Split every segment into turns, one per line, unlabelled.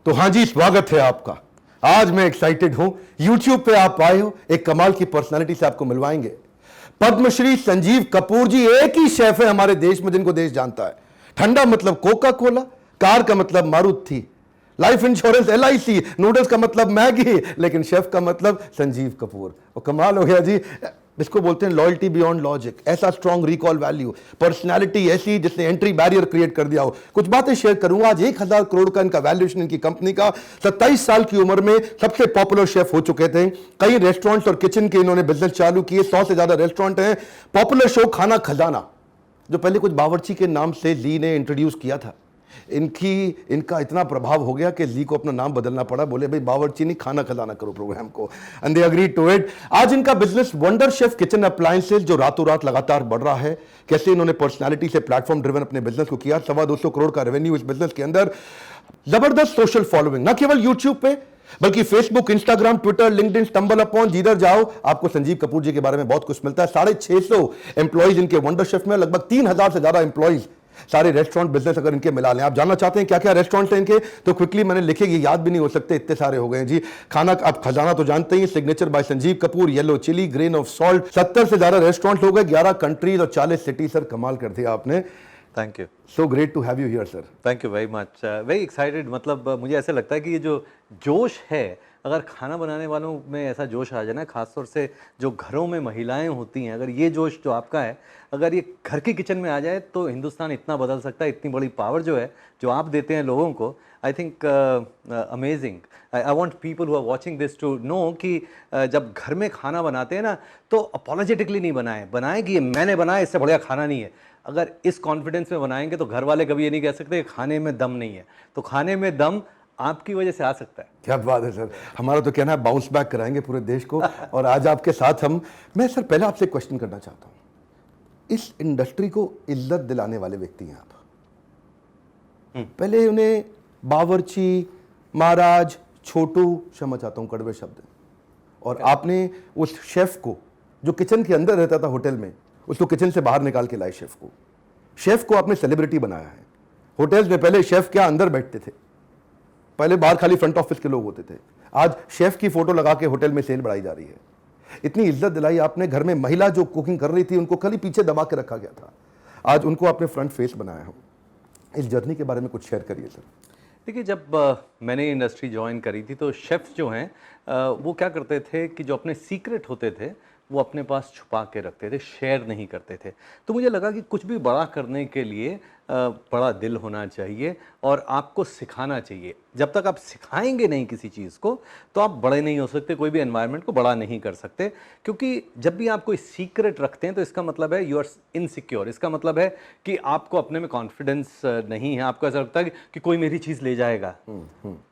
तो हाँ जी, स्वागत है आपका। आज मैं एक्साइटेड हूं, YouTube पे आप आए हो, एक कमाल की पर्सनालिटी से आपको मिलवाएंगे। पद्मश्री संजीव कपूर जी एक ही शेफ है हमारे देश में जिनको देश जानता है। ठंडा मतलब कोका कोला, कार का मतलब Maruti, life insurance LIC, noodles का मतलब मैगी, लेकिन शेफ का मतलब संजीव कपूर। और कमाल हो गया जी, इसको बोलते हैं लॉयल्टी बियॉन्ड लॉजिक। ऐसा स्ट्रॉन्ग रिकॉल वैल्यू, पर्सनालिटी ऐसी जिसने एंट्री बैरियर क्रिएट कर दिया हो। कुछ बातें शेयर करूंगा। आज 1000 करोड़ का इनका वैल्यूएशन इनकी कंपनी का। 27 साल की उम्र में सबसे पॉपुलर शेफ हो चुके थे। कई रेस्टोरेंट्स और किचन के इन्होंने बिजनेस चालू किए। 100 से ज्यादा रेस्टोरेंट हैं। पॉपुलर शो खाना खजाना, जो पहले कुछ बावर्ची के नाम से ली ने इंट्रोड्यूस किया था, इनका इतना प्रभाव हो गया कि ली को अपना नाम बदलना पड़ा। बोले भाई बावर्ची नहीं, खाना खजाना करो प्रोग्राम को, and they agreed to it. आज इनका business Wonder Chef kitchen appliances, जो रातों रात लगातार बढ़ रहा है। कैसे इन्होंने पर्सनालिटी से प्लेटफॉर्म ड्रिवन अपने बिजनेस को किया। 225 करोड़ का रेवेन्यू इस बिजनेस के अंदर। जबरदस्त सोशल फॉलोइंग, न केवल यूट्यूब पे बल्कि Facebook, Instagram, Twitter, LinkedIn, stumble upon, जिधर जाओ आपको संजीव कपूर जी के बारे में बहुत कुछ मिलता है। 650 एम्प्लॉइज इनके वंडर शेफ में, लगभग 3000 से ज्यादा एम्प्लॉइज। सारे रेस्टोरेंट बिजनेस अगर इनके मिला लें। आप जानना चाहते हैं क्या क्या रेस्टोरेंट हैं इनके, तो क्विकली मैंने लिखे, ये याद भी नहीं हो सकते, इतने सारे हो गए जी। खाना आप खजाना तो जानते ही, signature by Sanjeev Kapoor, yellow chilli, grain of salt. 70 से ज्यादा रेस्टोरेंट हो गए, 11 कंट्रीज और 40 सिटी। सर कमाल कर दिया आपने।
Thank you,
so great to have you here sir.
Thank you very much, very excited. मतलब मुझे ऐसा लगता है कि ये जो जोश है, अगर खाना बनाने वालों में ऐसा जोश आ जाए ना, खासतौर से जो घरों में महिलाएं होती हैं, अगर ये जोश जो आपका है, अगर ये घर की किचन में आ जाए तो हिंदुस्तान इतना बदल सकता है। इतनी बड़ी पावर जो है, जो आप देते हैं लोगों को, I think amazing. I want people who are watching this to know कि जब घर में खाना बनाते हैं ना, तो अपोलोजेटिकली नहीं बनाए कि ये मैंने बनाया, इससे बढ़िया खाना नहीं है। अगर इस कॉन्फिडेंस में बनाएंगे तो घर वाले कभी ये नहीं कह सकते खाने में दम नहीं है। तो खाने में दम आपकी वजह से आ सकता है।
क्या बात है सर, हमारा तो कहना है बाउंस बैक कराएंगे पूरे देश को। और आज आपके साथ मैं सर पहले आपसे क्वेश्चन करना चाहता हूँ। इस इंडस्ट्री को इज्जत दिलाने वाले व्यक्ति हैं आप। पहले उन्हें बावर्ची, महाराज, छोटू, क्षमा चाहता हूँ कड़वे शब्द, और आपने उस शेफ को जो किचन के अंदर रहता था होटल में, उसको किचन से बाहर निकाल के लाए। शेफ को आपने सेलिब्रिटी बनाया है। होटल्स में पहले शेफ क्या अंदर बैठते थे, पहले बाहर खाली फ्रंट ऑफिस के लोग होते थे। आज शेफ की फोटो लगा के होटल में सेल बढ़ाई जा रही है। इतनी इज्जत दिलाई आपने। घर में महिला जो कुकिंग कर रही थी उनको खाली पीछे दबा के रखा गया था, आज उनको आपने फ्रंट फेस बनाया हो। इस जर्नी के बारे में कुछ शेयर करिए सर।
देखिए, जब मैंने इंडस्ट्री ज्वाइन करी थी तो शेफ्स जो हैं वो क्या करते थे कि जो अपने सीक्रेट होते थे वो अपने पास छुपा के रखते थे, शेयर नहीं करते थे। तो मुझे लगा कि कुछ भी बड़ा करने के लिए बड़ा दिल होना चाहिए और आपको सिखाना चाहिए। जब तक आप सिखाएंगे नहीं किसी चीज़ को तो आप बड़े नहीं हो सकते, कोई भी एनवायरनमेंट को बड़ा नहीं कर सकते। क्योंकि जब भी आप कोई सीक्रेट रखते हैं तो इसका मतलब है यू आर इनसिक्योर। इसका मतलब है कि आपको अपने में कॉन्फिडेंस नहीं है। आपको ऐसा लगता है कि कोई मेरी चीज़ ले जाएगा।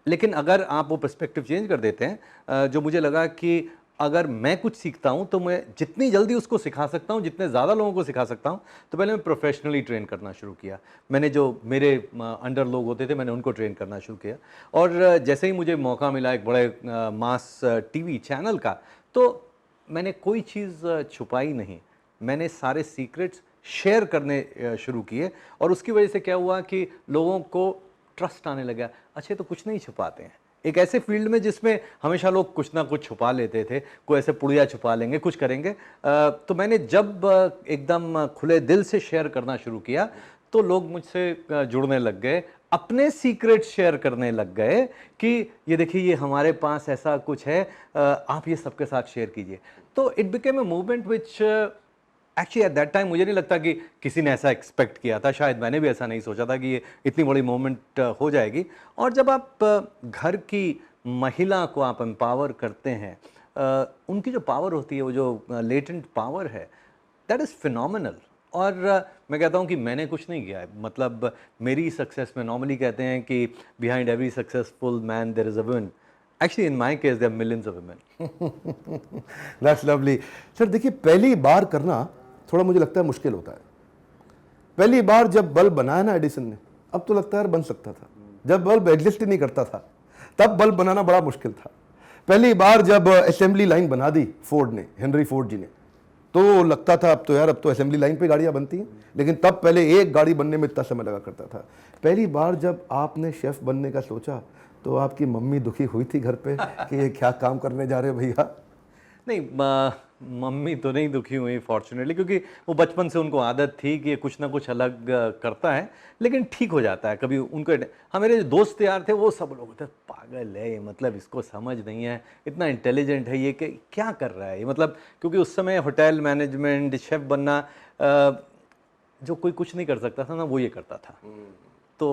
लेकिन अगर आप वो पर्सपेक्टिव चेंज कर देते हैं, जो मुझे लगा कि अगर मैं कुछ सीखता हूं तो मैं जितनी जल्दी उसको सिखा सकता हूं, जितने ज़्यादा लोगों को सिखा सकता हूं, तो पहले मैं प्रोफेशनली ट्रेन करना शुरू किया। मैंने जो मेरे अंडर लोग होते थे मैंने उनको ट्रेन करना शुरू किया। और जैसे ही मुझे मौका मिला एक बड़े मास टीवी चैनल का, तो मैंने कोई चीज़ छुपाई नहीं। मैंने सारे सीक्रेट्स शेयर करने शुरू किए और उसकी वजह से क्या हुआ कि लोगों को ट्रस्ट आने लगा। अच्छा, तो कुछ नहीं छुपाते हैं। एक ऐसे फील्ड में जिसमें हमेशा लोग कुछ ना कुछ छुपा लेते थे, कोई ऐसे पुड़िया छुपा लेंगे, कुछ करेंगे। तो मैंने जब एकदम खुले दिल से शेयर करना शुरू किया तो लोग मुझसे जुड़ने लग गए, अपने सीक्रेट शेयर करने लग गए कि ये देखिए ये हमारे पास ऐसा कुछ है, आप ये सबके साथ शेयर कीजिए। तो it became a movement which actually at that time मुझे नहीं लगता कि किसी ने ऐसा एक्सपेक्ट किया था। शायद मैंने भी ऐसा नहीं सोचा था कि ये इतनी बड़ी मूवमेंट हो जाएगी। और जब आप घर की महिला को आप एम्पावर करते हैं, उनकी जो पावर होती है, वो जो लेटेंट पावर है, दैट इज़ फिनोमिनल। और मैं कहता हूँ कि मैंने कुछ नहीं किया है। मतलब मेरी सक्सेस में नॉर्मली कहते हैं कि behind every successful man there is a woman. Actually in my case there are millions of women.
That's lovely sir. देखिए, पहली बार करना थोड़ा मुझे लगता है मुश्किल होता है। पहली बार जब बल्ब बनाया ना एडिसन ने, अब तो लगता है बन सकता था। जब बल्ब एग्जिस्ट ही नहीं करता था तब बल्ब बनाना बड़ा मुश्किल था। पहली बार जब असेंबली लाइन बना दी फोर्ड ने, हेनरी फोर्ड जी ने, तो लगता था अब तो असेंबली लाइन पे गाड़ियां बनती हैं। लेकिन तब पहले एक गाड़ी बनने में इतना समय लगा करता था। पहली बार जब आपने शेफ बनने का सोचा तो आपकी मम्मी दुखी हुई थी घर पे कि ये क्या काम करने जा रहे हो भैया?
नहीं, मम्मी तो नहीं दुखी हुई फॉर्चुनेटली, क्योंकि वो बचपन से उनको आदत थी कि ये कुछ ना कुछ अलग करता है, लेकिन ठीक हो जाता है कभी उनको। हाँ, मेरे जो दोस्त यार थे वो सब लोग थे, पागल है ये, मतलब इसको समझ नहीं है, इतना इंटेलिजेंट है ये, कि क्या कर रहा है ये, मतलब क्योंकि उस समय होटल मैनेजमेंट, शेफ बनना, जो कोई कुछ नहीं कर सकता था ना, वो ये करता था। तो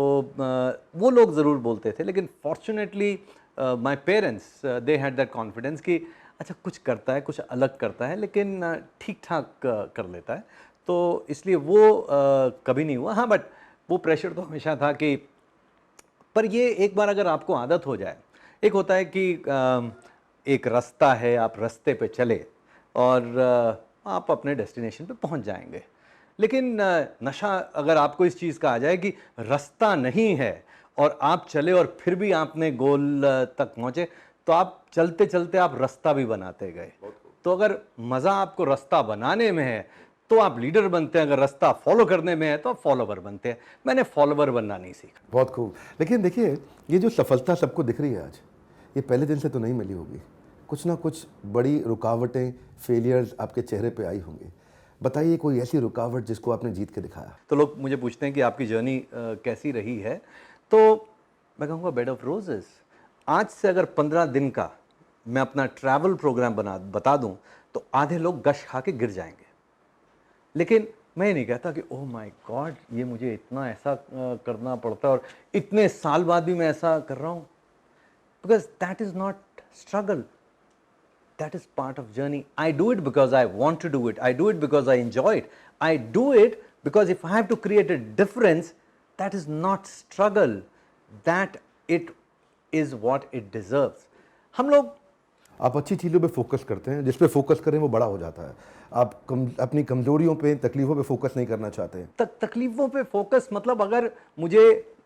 वो लोग ज़रूर बोलते थे, लेकिन fortunately my parents they had that confidence कि अच्छा कुछ करता है, कुछ अलग करता है, लेकिन ठीक ठाक कर लेता है। तो इसलिए वो कभी नहीं हुआ। हाँ, बट वो प्रेशर तो हमेशा था कि, पर ये एक बार अगर आपको आदत हो जाए, एक होता है कि एक रास्ता है, आप रास्ते पे चले और आप अपने डेस्टिनेशन पे पहुंच जाएंगे। लेकिन नशा अगर आपको इस चीज़ का आ जाए कि रास्ता नहीं है और आप चले और फिर भी आपने गोल तक पहुंचे, तो आप चलते चलते आप रास्ता भी बनाते गए। तो अगर मज़ा आपको रास्ता बनाने में है तो आप लीडर बनते हैं, अगर रास्ता फॉलो करने में है तो आप फॉलोवर बनते हैं। मैंने फॉलोवर बनना नहीं सीखा।
बहुत खूब। लेकिन देखिए, ये जो सफलता सबको दिख रही है आज, ये पहले दिन से तो नहीं मिली होगी। कुछ ना कुछ बड़ी रुकावटें, फेलियर्स आपके चेहरे पे आई होंगी। बताइए कोई ऐसी रुकावट जिसको आपने जीत के दिखाया?
तो लोग मुझे पूछते हैं कि आपकी जर्नी कैसी रही है, तो मैं कहूँगा बेड ऑफ रोजेस। आज से अगर 15 दिन का मैं अपना ट्रैवल प्रोग्राम बता दूं, तो आधे लोग गश खा के गिर जाएंगे। लेकिन मैं ये नहीं कहता कि ओह माय गॉड, ये मुझे इतना ऐसा करना पड़ता है और इतने साल बाद भी मैं ऐसा कर रहा हूँ, because that is not struggle, that is part of journey. I do it because I want to do it. I do it because I enjoy it. I do it because if I have to create a difference, that is not struggle, that it is what it deserves. हम लोग
आप अच्छी चीज़ों पे focus करते हैं, जिस पे फोकस करें वो बड़ा हो जाता है। आप अपनी कमज़ोरियों पे, तकलीफ़ों पे फोकस नहीं करना चाहते।
तकलीफों पे फोकस, मतलब अगर मुझे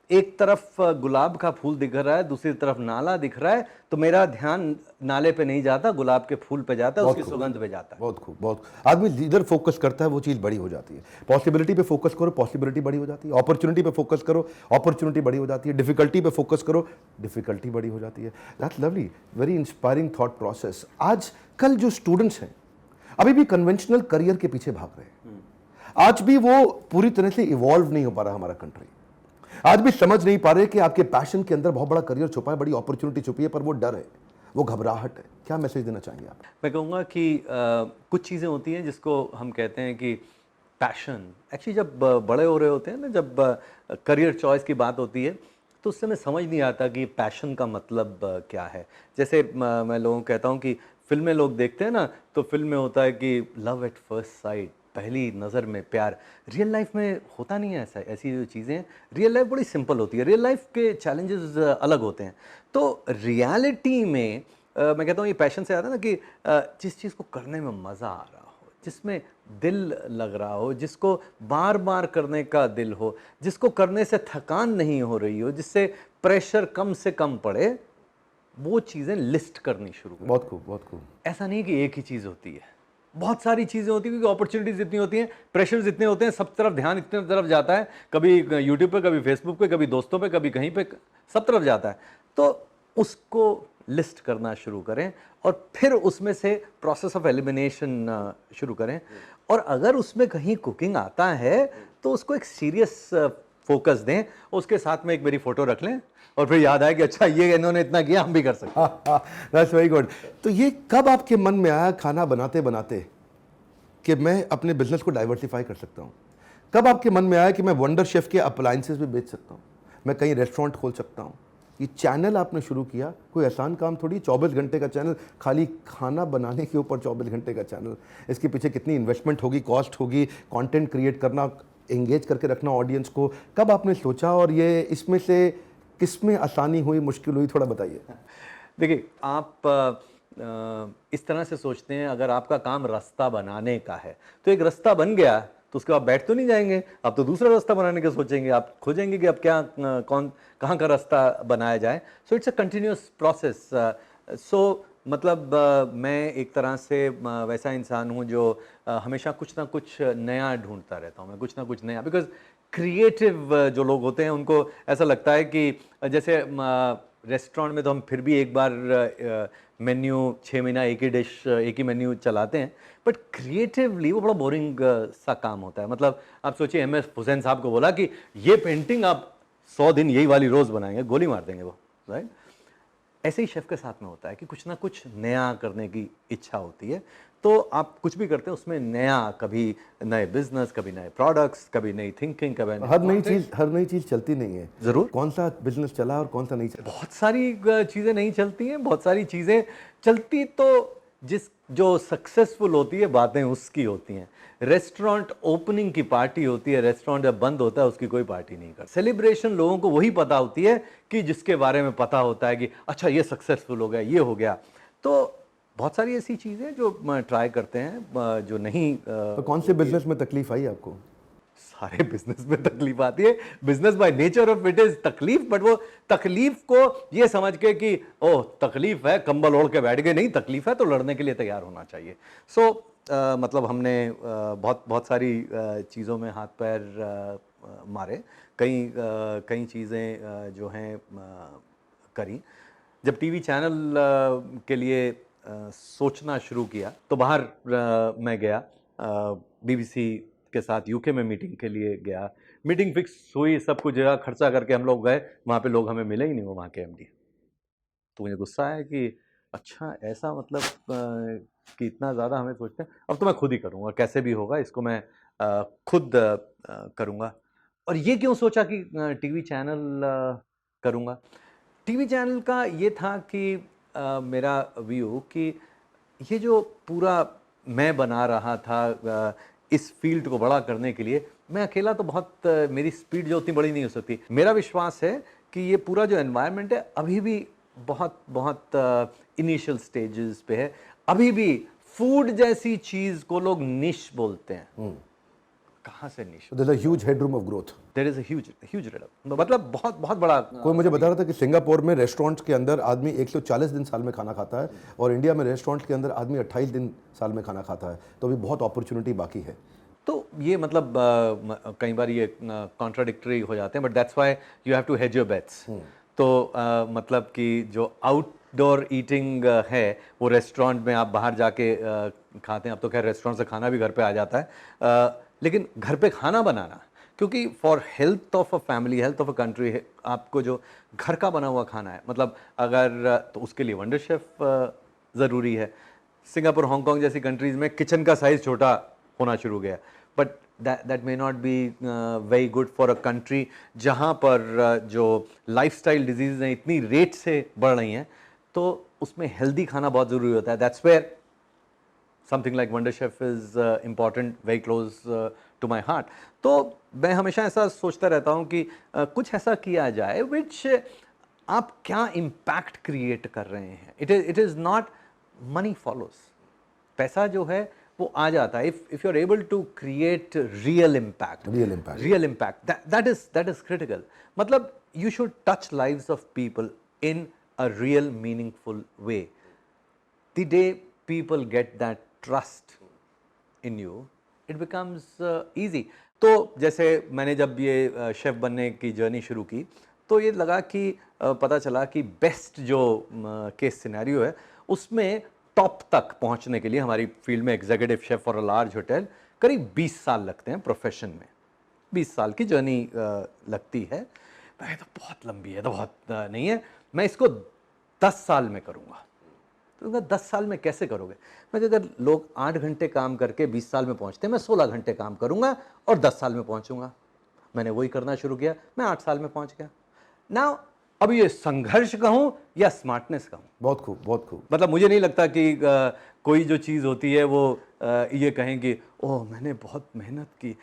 एक तरफ गुलाब का फूल दिख रहा है, दूसरी तरफ नाला दिख रहा है, तो मेरा ध्यान नाले पे नहीं जाता, गुलाब के फूल पे जाता है, उसकी सुगंध पे जाता है।
बहुत खूब, बहुत। आदमी जिधर फोकस करता है वो चीज़ बड़ी हो जाती है। पॉसिबिलिटी पे फोकस करो, पॉसिबिलिटी बड़ी हो जाती है। अपॉर्चुनिटी पे फोकस करो, अपॉर्चुनिटी बड़ी हो जाती है। डिफिकल्टी पे फोकस करो, डिफिकल्टी बड़ी हो जाती है। That's lovely, very inspiring thought process. आज कल जो स्टूडेंट्स हैं अभी भी कन्वेंशनल करियर के पीछे भाग रहे हैं। आज भी वो पूरी तरह से इवॉल्व नहीं हो पा रहा हमारा कंट्री। आज भी समझ नहीं पा रहे कि आपके पैशन के अंदर बहुत बड़ा करियर छुपा है, बड़ी अपॉर्चुनिटी छुपी है, पर वो डर है, वो घबराहट है। क्या मैसेज देना चाहेंगे आप?
मैं कहूँगा कि कुछ चीज़ें होती हैं जिसको हम कहते हैं कि पैशन। एक्चुअली जब बड़े हो रहे होते हैं ना, जब करियर चॉइस की बात होती है, तो उस समय समझ नहीं आता कि पैशन का मतलब क्या है। जैसे मैं लोगों को कहता हूँ कि फिल्में लोग देखते हैं ना, तो फिल्म में होता है कि लव एट फर्स्ट साइट, पहली नज़र में प्यार। रियल लाइफ में होता नहीं है ऐसा, ऐसी जो चीज़ें हैं। रियल लाइफ बड़ी सिंपल होती है, रियल लाइफ के चैलेंजेस अलग होते हैं। तो रियलिटी में मैं कहता हूँ ये पैशन से आता है ना कि जिस चीज़ को करने में मज़ा आ रहा हो, जिसमें दिल लग रहा हो, जिसको बार बार करने का दिल हो, जिसको करने से थकान नहीं हो रही हो, जिससे प्रेशर कम से कम पड़े, वो चीज़ें लिस्ट करनी शुरू करें।
बहुत खूब, बहुत खूब।
ऐसा नहीं कि एक ही चीज़ होती है, बहुत सारी चीज़ें होती हैं, क्योंकि अपॉर्चुनिटीज़ इतनी होती हैं, प्रेशर्स इतने होते हैं, सब तरफ ध्यान इतने तरफ जाता है, कभी यूट्यूब पे, कभी फेसबुक पे, कभी दोस्तों पे, कभी कहीं पे, सब तरफ जाता है। तो उसको लिस्ट करना शुरू करें और फिर उसमें से प्रोसेस ऑफ एलिमिनेशन शुरू करें। और अगर उसमें कहीं कुकिंग आता है तो उसको एक सीरियस फोकस दें, उसके साथ में एक मेरी फ़ोटो रख लें और फिर याद आए कि अच्छा ये इन्होंने इतना किया, हम भी कर सकते हैं।
That's very good. तो ये कब आपके मन में आया खाना बनाते बनाते कि मैं अपने बिजनेस को डाइवर्सिफाई कर सकता हूँ? कब आपके मन में आया कि मैं वंडर शेफ के अप्लायंसेस भी बेच सकता हूँ, मैं कहीं रेस्टोरेंट खोल सकता हूँ? ये चैनल आपने शुरू किया, कोई आसान काम थोड़ी, 24 घंटे का चैनल, खाली खाना बनाने के ऊपर 24 घंटे का चैनल। इसके पीछे कितनी इन्वेस्टमेंट होगी, कॉस्ट होगी, कंटेंट क्रिएट करना, एंगेज करके रखना ऑडियंस को। कब आपने सोचा और ये इसमें से किसमें आसानी हुई, मुश्किल हुई, थोड़ा बताइए।
देखिए, आप इस तरह से सोचते हैं, अगर आपका काम रास्ता बनाने का है तो एक रास्ता बन गया तो उसके बाद बैठ तो नहीं जाएंगे, आप तो दूसरा रास्ता बनाने का सोचेंगे, आप खोजेंगे कि अब क्या कहाँ का रास्ता बनाया जाए। So it's a continuous process. So मतलब मैं एक तरह से वैसा इंसान हूँ जो हमेशा कुछ ना कुछ नया ढूंढता रहता हूँ, मैं कुछ ना कुछ नया, बिकॉज क्रिएटिव जो लोग होते हैं उनको ऐसा लगता है कि जैसे रेस्टोरेंट में तो हम फिर भी एक बार मेन्यू 6 महीना एक ही डिश एक ही मेन्यू चलाते हैं, बट क्रिएटिवली वो बड़ा बोरिंग सा काम होता है। मतलब आप सोचिए MS हुसैन साहब को बोला कि ये पेंटिंग आप 100 दिन यही वाली रोज बनाएंगे, गोली मार देंगे वो, राइट। ऐसे ही शेफ के साथ में होता है कि कुछ ना कुछ नया करने की इच्छा होती है, तो आप कुछ भी करते हैं उसमें नया, कभी नए बिजनेस, कभी नए प्रोडक्ट्स, कभी नई थिंकिंग, कभी
हर नई चीज चलती नहीं है।
जरूर
कौन सा बिजनेस चला और कौन सा नहीं चला?
बहुत सारी चीज़ें नहीं चलती हैं, बहुत सारी चीज़ें चलती तो जो सक्सेसफुल होती है बातें उसकी होती हैं। रेस्टोरेंट ओपनिंग की पार्टी होती है, रेस्टोरेंट जब बंद होता है उसकी कोई पार्टी नहीं करता। सेलिब्रेशन लोगों को वही पता होती है कि जिसके बारे में पता होता है कि अच्छा ये सक्सेसफुल हो गया, ये हो गया। तो बहुत सारी ऐसी चीज़ें जो ट्राई करते हैं जो नहीं
तो कौन से बिजनेस में तकलीफ आई आपको?
सारे बिजनेस में तकलीफ आती है। Business by nature of it is तकलीफ, बट वो तकलीफ को ये समझ के कि ओह तकलीफ है, कंबल ओढ़ के बैठ गए, नहीं तकलीफ है तो लड़ने के लिए तैयार होना चाहिए। सो मतलब हमने बहुत सारी चीज़ों में हाथ पैर मारे, कई चीज़ें जो हैं करी। जब टीवी चैनल के लिए सोचना शुरू किया तो बाहर मैं गया, BBC के साथ यूके में मीटिंग के लिए गया। मीटिंग फिक्स हुई, सब कुछ जगह खर्चा करके हम लोग गए, वहाँ पे लोग हमें मिले ही नहीं, वो वहाँ के MD। तो मुझे गुस्सा आया कि अच्छा ऐसा मतलब कि इतना ज़्यादा हमें सोचते हैं, अब तो मैं खुद ही करूँगा, कैसे भी होगा इसको मैं खुद करूँगा। और ये क्यों सोचा कि टीवी चैनल करूँगा? टीवी चैनल का ये था कि मेरा व्यू कि ये जो पूरा मैं बना रहा था इस फील्ड को बड़ा करने के लिए, मैं अकेला तो बहुत मेरी स्पीड जो उतनी बड़ी नहीं हो सकती। मेरा विश्वास है कि ये पूरा जो एनवायरनमेंट है अभी भी बहुत इनिशियल स्टेजेस पे है। अभी भी फूड जैसी चीज को लोग निश बोलते हैं। कहाँ से niche?
There is a huge headroom of growth.
There is a huge मतलब बहुत बड़ा।
कोई मुझे बता रहा था कि सिंगापुर में रेस्टोरेंट्स के अंदर आदमी 140 दिन साल में खाना खाता है और इंडिया में रेस्टोरेंट के अंदर आदमी 28 दिन साल में खाना खाता है, तो अभी बहुत अपॉर्चुनिटी बाकी है।
तो ये मतलब कई बार ये कॉन्ट्राडिक्टरी हो जाते हैं, but that's why you have to hedge your bets. तो मतलब कि जो आउटडोर ईटिंग है वो रेस्टोरेंट में आप बाहर जाके खाते हैं। अब तो खैर रेस्टोरेंट से खाना भी घर पे आ जाता है, लेकिन घर पे खाना बनाना, क्योंकि for health of a family, health of a country, आपको जो घर का बना हुआ खाना है, मतलब अगर तो उसके लिए वंडर शेफ ज़रूरी है। सिंगापुर, हांगकांग जैसी कंट्रीज़ में किचन का साइज़ छोटा होना शुरू हो गया, but that may not be very good for a country जहाँ पर जो लाइफस्टाइल डिजीज़ हैं इतनी रेट से बढ़ रही हैं, तो उसमें हेल्दी खाना बहुत ज़रूरी होता है। That's where something like Wonder Chef is important, very close to my heart. तो मैं हमेशा ऐसा सोचता रहता हूँ कि कुछ ऐसा किया जाए विच आप क्या इम्पैक्ट क्रिएट कर रहे हैं। It is not money follows, पैसा जो है वो आ जाता है। If you are able to create real impact, that is critical. मतलब you should touch lives of people in a real meaningful way. The day people get that trust in you, it becomes easy. तो जैसे मैंने जब ये chef बनने की journey शुरू की, तो ये लगा कि पता चला कि बेस्ट जो केस सिनेरियो है उसमें टॉप तक पहुंचने के लिए हमारी फील्ड में executive chef for a large hotel करीब 20 साल लगते हैं प्रोफेशन में। 20 साल की जर्नी लगती है। मैं तो बहुत लंबी है, तो बहुत नहीं है, मैं इसको 10 साल में करूँगा। तो 10 साल में कैसे करोगे? मैं कहा अगर लोग 8 घंटे काम करके 20 साल में पहुंचते हैं, मैं 16 घंटे काम करूंगा और 10 साल में पहुंचूंगा। मैंने वही करना शुरू किया, मैं 8 साल में पहुंच गया। नाउ अब ये संघर्ष कहूं या स्मार्टनेस कहूं?
बहुत खूब, बहुत खूब।
मतलब मुझे नहीं लगता कि कोई जो चीज़ होती है वो ये कहें कि ओह मैंने बहुत मेहनत की।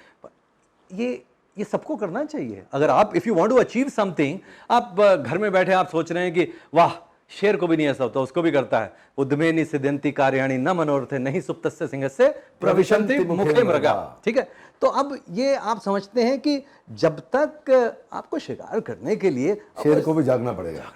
ये सबको करना चाहिए। अगर आप if you want to achieve something, आप घर में बैठे आप सोच रहे हैं कि वाह शेर को भी नहीं ऐसा होता, उसको भी करता है। उद्मेनि सिद्ध्यन्ति कार्याणि न मनोरथे नहि सुप्तस्य सिंहस्य प्रविशन्ति मुखे मृगा। ठीक है, तो अब ये आप समझते हैं कि जब तक आपको शिकार करने के लिए
शेर को भी जागना पड़ेगा।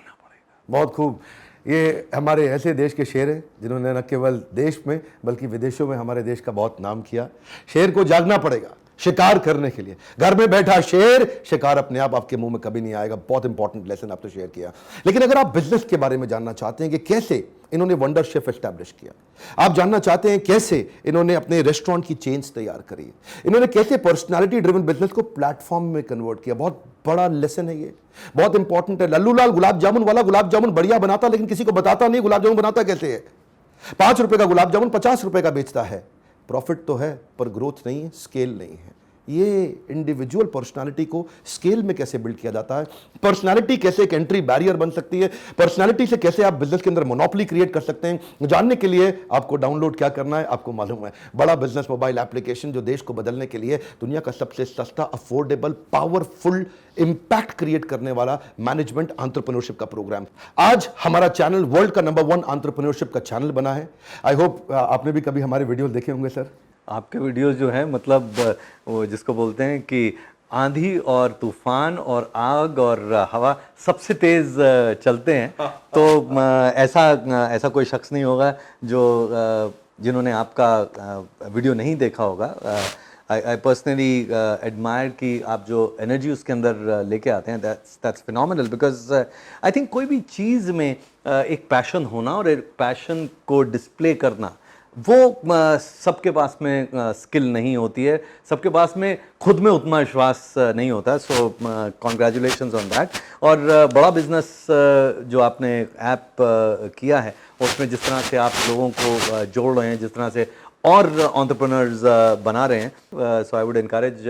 बहुत खूब। ये हमारे ऐसे देश के शेर हैं जिन्होंने न केवल देश में बल्कि विदेशों में हमारे देश का बहुत नाम किया। शेर को जागना पड़ेगा, शिकार करने के लिए। घर में बैठा शेर, शिकार अपने आप आपके मुंह में कभी नहीं आएगा। बहुत इंपॉर्टेंट लेसन आपने शेयर किया। लेकिन अगर आप बिजनेस के बारे में जानना चाहते हैं कि कैसे इन्होंने वंडर शेफ एस्टैब्लिश किया, आप जानना चाहते हैं कैसे इन्होंने अपने रेस्टोरेंट की चेन्स तैयार करी, इन्होंने कैसे पर्सनालिटी ड्रिवन बिजनेस को प्लेटफॉर्म में कन्वर्ट किया, बहुत बड़ा लेसन है ये, बहुत इंपॉर्टेंट है। लल्लू लाल गुलाब जामुन वाला गुलाब जामुन बढ़िया बनाता, लेकिन किसी को बताता नहीं गुलाब जामुन बनाता कैसे है। 5 रुपए का गुलाब जामुन 50 रुपए का बेचता है। प्रॉफिट तो है पर ग्रोथ नहीं है, स्केल नहीं है। ये इंडिविजुअल पर्सनालिटी को स्केल में कैसे बिल्ड किया जाता है, पर्सनालिटी कैसे एक एंट्री बैरियर बन सकती है, पर्सनालिटी से कैसे आप बिजनेस के अंदर मोनोपोली क्रिएट कर सकते हैं, जानने के लिए आपको डाउनलोड क्या करना है आपको मालूम है। बड़ा बिजनेस मोबाइल एप्लीकेशन जो देश को बदलने के लिए दुनिया का सबसे सस्ता, अफोर्डेबल, पावरफुल, इंपैक्ट क्रिएट करने वाला मैनेजमेंट एंटरप्रेन्योरशिप का प्रोग्राम। आज हमारा चैनल वर्ल्ड का नंबर 1 एंटरप्रेन्योरशिप का चैनल बना है। आई होप आपने भी कभी हमारे वीडियो देखे होंगे सर।
आपके वीडियोस जो है मतलब वो जिसको बोलते हैं कि आंधी और तूफान और आग और हवा सबसे तेज चलते हैं, तो ऐसा कोई शख्स नहीं होगा जो जिन्होंने आपका वीडियो नहीं देखा होगा। आई पर्सनली एडमायर कि आप जो एनर्जी उसके अंदर लेके आते हैं, that's phenomenal. Because I think कोई भी चीज़ में एक पैशन होना और एक पैशन को डिस्प्ले करना, वो सबके पास में स्किल नहीं होती है, सबके पास में खुद में उतना विश्वास नहीं होता। सो कॉन्ग्रेचुलेशंस ऑन दैट। और बड़ा बिजनेस जो आपने ऐप किया है, उसमें जिस तरह से आप लोगों को जोड़ रहे हैं, जिस तरह से और एंटरप्रेन्योर्स बना रहे हैं, सो आई वुड एनकरेज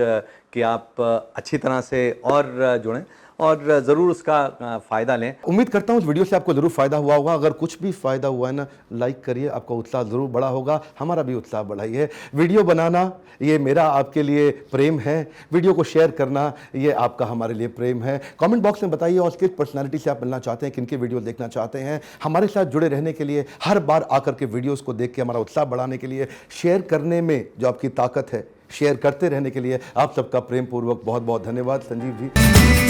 कि आप अच्छी तरह से और जुड़ें और ज़रूर उसका फ़ायदा लें।
उम्मीद करता हूँ इस वीडियो से आपको ज़रूर फ़ायदा हुआ होगा। अगर कुछ भी फ़ायदा हुआ है ना, लाइक करिए, आपका उत्साह ज़रूर बढ़ा होगा, हमारा भी उत्साह बढ़ाइए। वीडियो बनाना ये मेरा आपके लिए प्रेम है, वीडियो को शेयर करना ये आपका हमारे लिए प्रेम है। कमेंट बॉक्स में बताइए और किस पर्सनालिटी से आप मिलना चाहते हैं, किनके वीडियो देखना चाहते हैं। हमारे साथ जुड़े रहने के लिए, हर बार आकर के वीडियोज़ को देख के हमारा उत्साह बढ़ाने के लिए, शेयर करने में जो आपकी ताकत है, शेयर करते रहने के लिए आप सबका प्रेम पूर्वक बहुत बहुत धन्यवाद। संजीव जी।